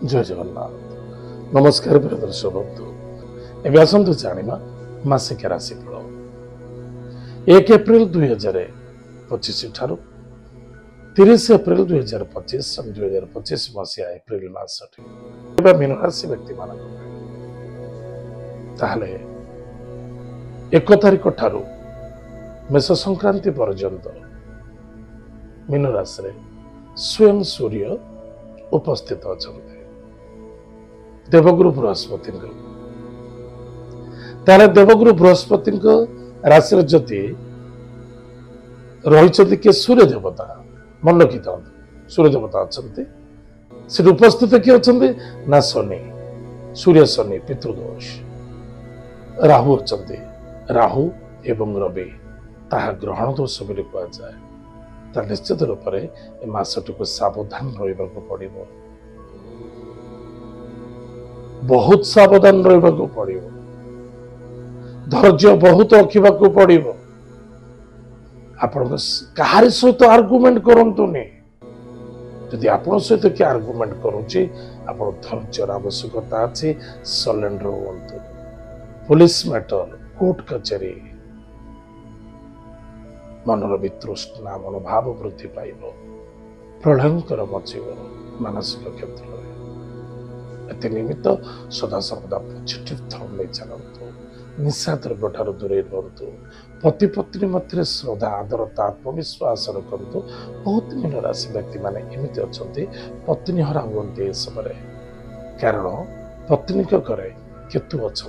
जय जगन्नाथ। नमस्कार प्रिय दर्शक बंधु। एवं आसतु जाना मासिक राशिफल 1 एप्रिल 2025 ठारू 30 एप्रिल 2025 2025 मसीहा एप्रिल मास मीन राशि व्यक्ति मान 1 तारिख ठारू मेष संक्रांति पर्यंत मीन राशि स्वयं सूर्य उपस्थित अच्छा देवगुरु बृहस्पति देवगुरु बृहस्पति राशि जदि रही किए सूर्य देवता मन रखी था सूर्य देवता अच्छा उपस्थित किए अच्छा ना शनि सूर्य शनि पितृदोष राहु अच्छा राहु एवं रवि ताहा ग्रहण दोष बोली कहुए निश्चित रूप से मसटी को सावधान रहा पड़ो बहुत सावधान रहा पड़ो धैर्य बहुत रखा पड़ो आपण कहार सहित आर्गुमेंट करतुनि जदि आपण सहित किए आर्गुमेंट करुच्ची आपण धैर्यर आवश्यकता अच्छी सलेंडर हूँ पुलिस मैटर कोर्ट कचेरी मनर वितृष्णा मनोभाव वृद्धि पाइब प्रलयंकर मचीब मानसिक क्षेत्र में एत निमित्त सदा सर्वदा पॉजिटिव थॉट नहीं चलतु निशा द्रव्य ठार दूरे रुहतु पति पत्नी मध्य श्रद्धा आदरता आत्मविश्वास रखु बहुत मीन राशि व्यक्ति माने एमती अच्छा पत्नी हरा हमें समय कारण पत्नी घरे केतु अच्छा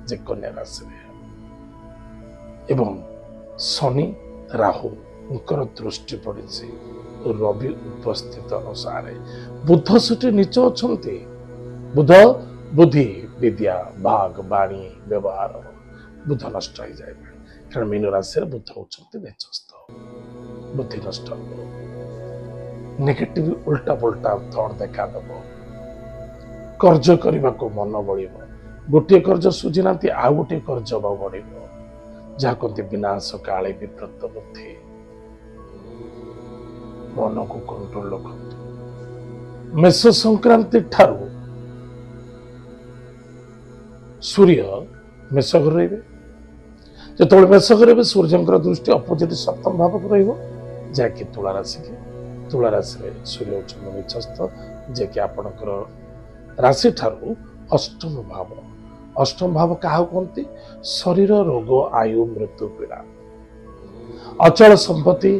जे कन्या राशि एवं शनि राहु दृष्टि पड़ी रवि उपस्थित अनुसार बुध सेठी नीच अच्छा बुध बुद्धि विद्या भाग वाणी व्यवहार बुध नष्ट हो जाए कारण मीन राशि बुध होती नीचस्थ बुद्धि नष्ट नेगेटिव उल्टा पुल्टा थॉट देखा दब कर्ज करने को मन बढ़ गोटे कर्ज सुझी ना आउ गोटे कर्ज बढ़ जहाँ कहते विनाश काले विप्रत बुद्धि मन को कंट्रोल रखु मेष संक्रांति ठारू सूर्य मेष घर रे मेष घर सूर्य दृष्टि अपोजिट सप्तम भाव को रही तुला राशि सूर्य होती नीचस्थ जैकि आपणकर राशि ठारू अष्टम भाव क्या कहते शरीर रोग आयु मृत्यु पीड़ा अचल संपत्ति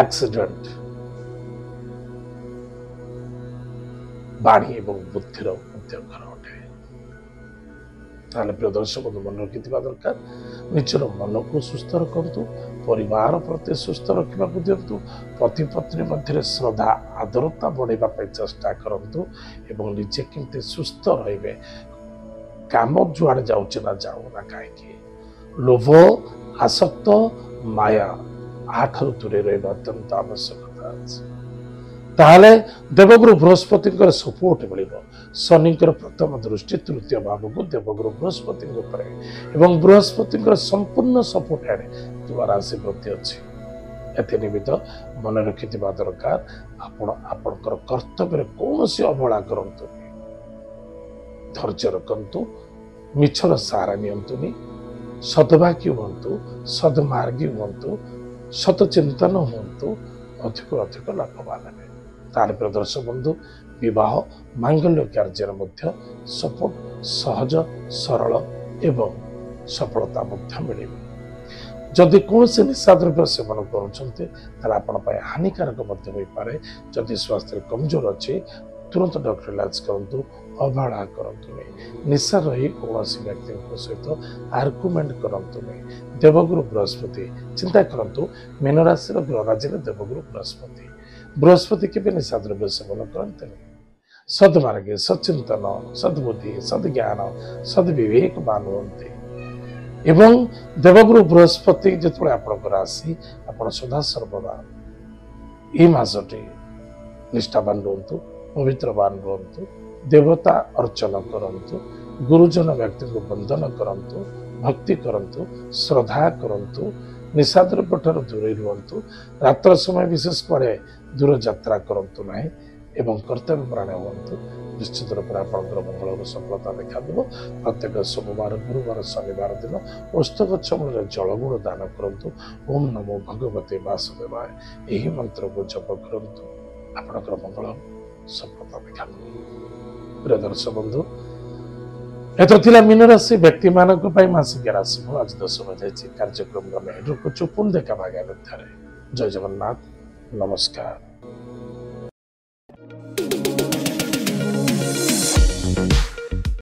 एक्सीडेंट बाणी एवं बुद्धिर घर अटे प्रिय दर्शक मन रखि दरकार निजर मन को सुस्थ रखु परिवार प्रति सुस्थ रखा दिंतु पति पत्नी मध्य श्रद्धा आदरता बढ़ाई चेष्टा करूँ एवं निजे केमती सुस्थ रे काम जुआड़े जाऊना जाऊना कहीं लोभ आसक्त माया आठ दूरे रहा अत्यंत आवश्यकता अच्छे देवगुरु बृहस्पति सपोर्ट मिल शनि प्रथम दृष्टि तृतीय भाव को देवगुरु बृहस्पति एवं बृहस्पति संपूर्ण सपोर्ट आड़े तुला राशि प्रति अच्छी एत निमित्त मन रखि दरकार आपणकर कर्तव्य कौन अवहेला करतु धैर्य रखु मिछर सहारा नियंतुनि सद्भागी हूँ सद्मार्गी हूँ सतचिंतन हूँ अधिक अधिक लाभवान हे तार प्रदर्शक बंधु विवाह मांगल्य कार्य मध्य सपोर्ट सहज सरल एवं सफलता मिल जदि कौन से निशा द्रव्य सेवन कर हानिकारक हो पारे जदि स्वास्थ्य कमजोर अच्छी तुरंत डॉक्टर इलाज करूँ अवहेला करतुनि निशा रही कौन व्यक्ति सहित आर्गुमेंट करतुनि देवगुरु बृहस्पति चिंता करूँ मीन राशि ग्रहराज देवगुरु बृहस्पति के निशा द्रव्य सेवन करते सद्मार्गे सचिंतन सद्बुद्धि सद्ज्ञान सद्विवेकवान हमें एवं देवगुरु बृहस्पति जो आप राशि आप सदा सर्वदा ये मसटी निष्ठावान रुहतु पवित्रवान रुहतु देवता अर्चना करंतु गुरुजन व्यक्ति को वंदन करंतु भक्ति करंतु श्रद्धा करंतु निशा द्रव्य ठार दूरे रुहतु रात्र समय विशेष पर दूर यात्रा करंतु नहीं एवं कर्तव्य प्राण हूँ निश्चित रूप से आपंकर मंगल सफलता देखा प्रत्येक सोमवार गुरुवार शनिवार दिन पुस्तक चमूल जलगुण दान करूँ। ओम नमो भगवते वासुदेवाय यही मंत्र को जप करूँ आपंकर मंगल सफलता देखा। प्रिय दर्शक बंधु एत थिला मीन राशि व्यक्ति मानक मासिक राशि आज 10 बजे कार्यक्रम रखुचु पुणी देखा आगामी जय जगन्नाथ नमस्कार।